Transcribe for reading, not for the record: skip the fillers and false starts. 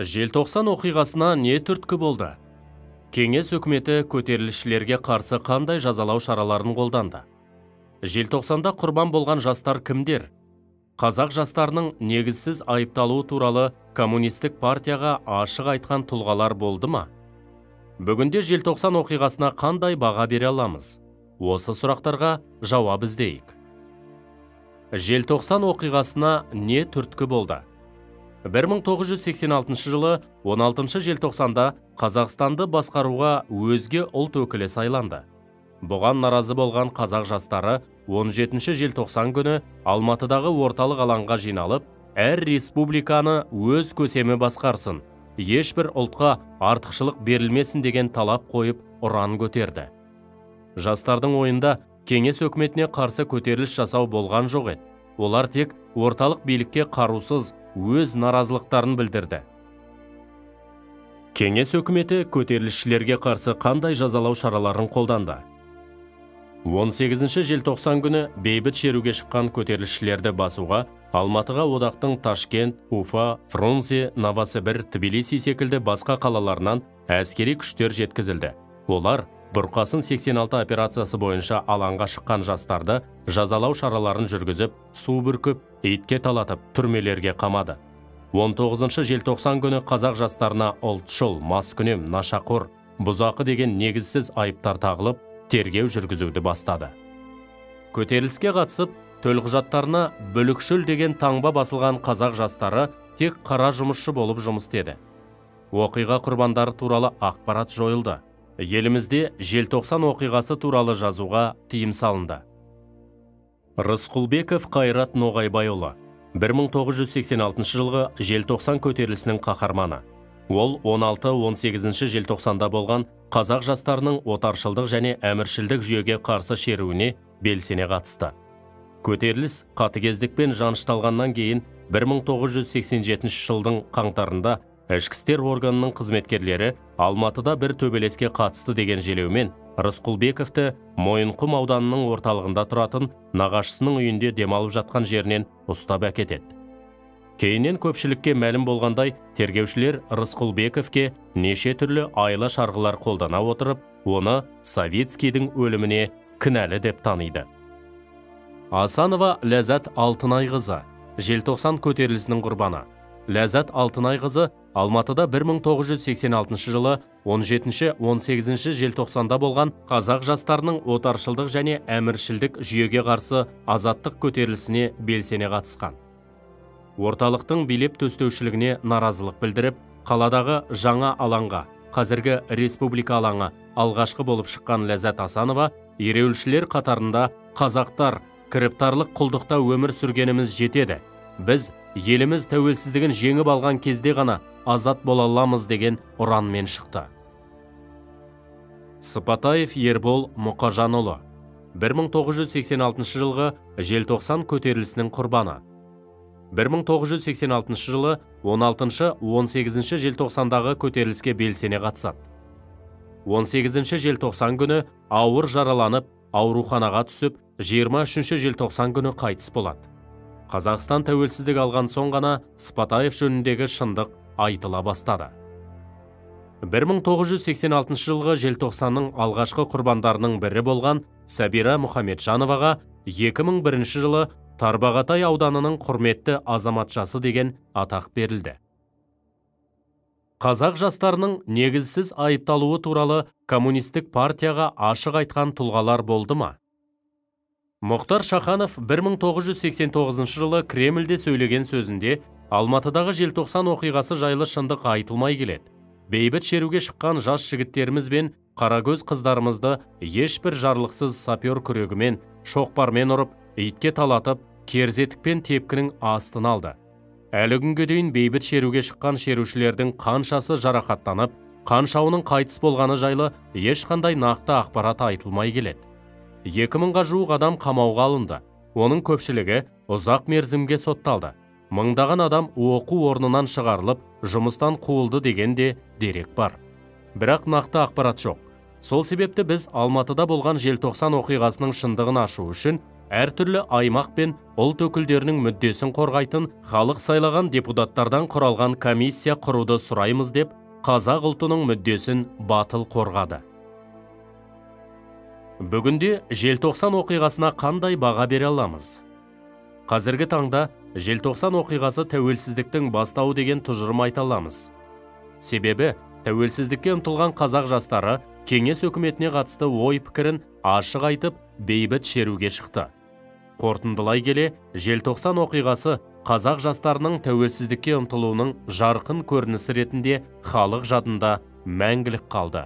Желтоқсан оқиғасына не түрткі болды? Кеңес үкіметі көтерілісшілерге қарсы қандай жазалау шараларын қолданды? Желтоқсанда құрбан болған жастар кімдер? Қазақ жастарының негізсіз айыпталуы туралы коммунистік партияға ашық айтқан тұлғалар болды ма? Бүгінде желтоқсан оқиғасына қандай баға бере аламыз? Осы сұрақтарға жауап іздейік. Желтоқсан оқиғасына не түрткі болды? 1986 жылы 16 желтоқсанда Қазақстанды басқаруға өзге ұлт өкілі сайланды. Бұған наразы болған қазақ жастары 17 желтоқсан күні Алматыдағы орталық алаңға жиналып, әр республиканы өз көсемі басқарсын, ешбір ұлтқа артықшылық берілмесін деген талап қойып ұран көтерді. Жастардың ойында кеңес өкіметіне қарсы көтеріліс жасау болған жоқ еді. Олар тек орталық билікке қарусыз өз наразылықтарын білдірді. Кеңес өкіметі көтерілісшілерге қарсы қандай жазалау шараларын қолданды? 18 желтоқсан күні бейбіт шеруге шыққан көтерілісшілерді басуға Алматыға одақтың Ташкент, Уфа, Фрунзе, Новосібір, Тбилиси секілді басқа қалаларынан әскери күштер жеткізілді. Олар Бұрқасын 86 операциясы бойынша алаңға шыққан жастарды жазалау шараларын жүргізіп, су бүркіп, итке талатып, түрмелерге қамады. 19 желтоқсан күні қазақ жастарына ұлтшыл, маскүнем, нашақор, бұзақы деген негізсіз айыптар тағылып, тергеу жүргізуді бастады. Көтеріліске қатысып, төлқұжаттарына бүлікшіл деген таңба басылған қазақ жастары тек қара жұмысшы болып жұмыс істеді. Оқиға құрбандары туралы ақпарат жойылды. Елімізде желтоқсан оқиғасы туралы жазуға тыйым салынды. Рысқұлбеков Қайрат Ноғайбайұлы 1986 жылғы желтоқсан көтерілісінің қаһарманы. Ол 16-18 желтоқсанда болған қазақ жастарының отаршылдық және әміршілдік жүйеге қарсы шеруіне белсене қатысты. Көтеріліс қатыгездікпен жанышталғаннан кейін 1987 жылдың қаңтарында ішкі істер органының қызметкерлері Алматыда бір төбелеске қатысты деген желеумен Рысқұлбековті Мойынқұм ауданының орталығында тұратын нағашысының үйінде демалып жатқан жерінен ұстап әкетеді. Кейіннен көпшілікке мәлім болғандай, тергеушілер Рысқұлбековке неше түрлі айла шарғылар қолдана отырып, оны Савицкийдің өліміне кінәлі деп таниды. Асанова Ләззат Алтынайқызы, желтоқсан көтерілісінің құрбаны. Ләззат Алтынайқызы Алматыда 1986 жылы 17-18 желтоқсанда болған қазақ жастарының отаршылдық және әміршілдік жүйеге қарсы азаттық көтерілісіне белсене қатысқан. Орталықтың билеп төстеушілігіне наразылық білдіріп, қаладағы жаңа алаңға, қазіргі республика алаңы алғашқы болып шыққан Ләззат Асанова ереуілшілер қатарында қазақтар кіріптарлық құлдықта өмір сүргеніміз жетеді. Біз еліміз тәуелсіздігін жеңіп алған кезде ғана азат бола аламыз деген ұранмен шықты. Сыпатаев Ербол Мұқажанұлы 1986 жылғы желтоқсан көтерілісінің құрбаны. 1986 жылы 16-18 желтоқсандағы көтеріліске белсене қатысады. 18 желтоқсан күні ауыр жараланып, ауруханаға түсіп, 23 желтоқсан күні қайтыс болады. Қазақстан тәуелсіздік алған соң ғана Сыпатаев жөніндегі шындық айтыла бастады. 1986 жылғы желтоқсанның алғашқы құрбандарының бірі болған Сәбира Мұхамеджановаға 2001 жылы Тарбағатай ауданының құрметті азаматшасы деген атақ берілді. Қазақ жастарының негізсіз айыпталуы туралы коммунистік партияға ашық айтқан тұлғалар болды ма? Мұхтар Шаханов 1989 жылы Кремльде сөйлеген сөзінде Алматыдағы желтоқсан оқиғасы жайлы шындық айтылмай келеді. Бейбіт шеруге шыққан жас жігіттеріміз бен қарагөз қыздарымызды ешбір жарлықсыз сапер күрегімен, шоқпармен ұрып, итке талатып, керзетікпен тепкінің астын алды. Әлі күнге дейін бейбіт шеруге шыққан шерушілердің қаншасы жарақаттанып, қаншауының қайтыс болғаны жайлы ешқандай нақты ақпарат айтылмай келеді. 2000-ға жуық адам қамауға алынды. Оның көпшілігі ұзақ мерзімге сотталды. Мыңдаған адам оқу орнынан шығарылып, жұмыстан қуылды деген де дерек бар. Бірақ нақты ақпарат жоқ. Сол себепті біз Алматыда болған желтоқсан оқиғасының шындығын ашу үшін әртүрлі аймақ пен ұлт өкілдерінің мүддесін қорғайтын халық сайлаған депутаттардан құралған комиссия құруды сұраймыз деп, қазақ ұлтының мүддесін батыл қорғады. Бүгінде желтоқсан оқиғасына қандай баға бере аламыз? Қазіргі таңда желтоқсан оқиғасы тәуелсіздіктің бастауы деген тұжырым айта аламыз. Себебі, тәуелсіздікке ұмтылған қазақ жастары кеңес өкіметіне қатысты ой пікірін ашық айтып, бейбіт шеруге шықты. Қорытындылай келе, желтоқсан оқиғасы қазақ жастарының тәуелсіздікке ұмтылуының жарқын көрінісі ретінде халық жадында мәңгілік қалды.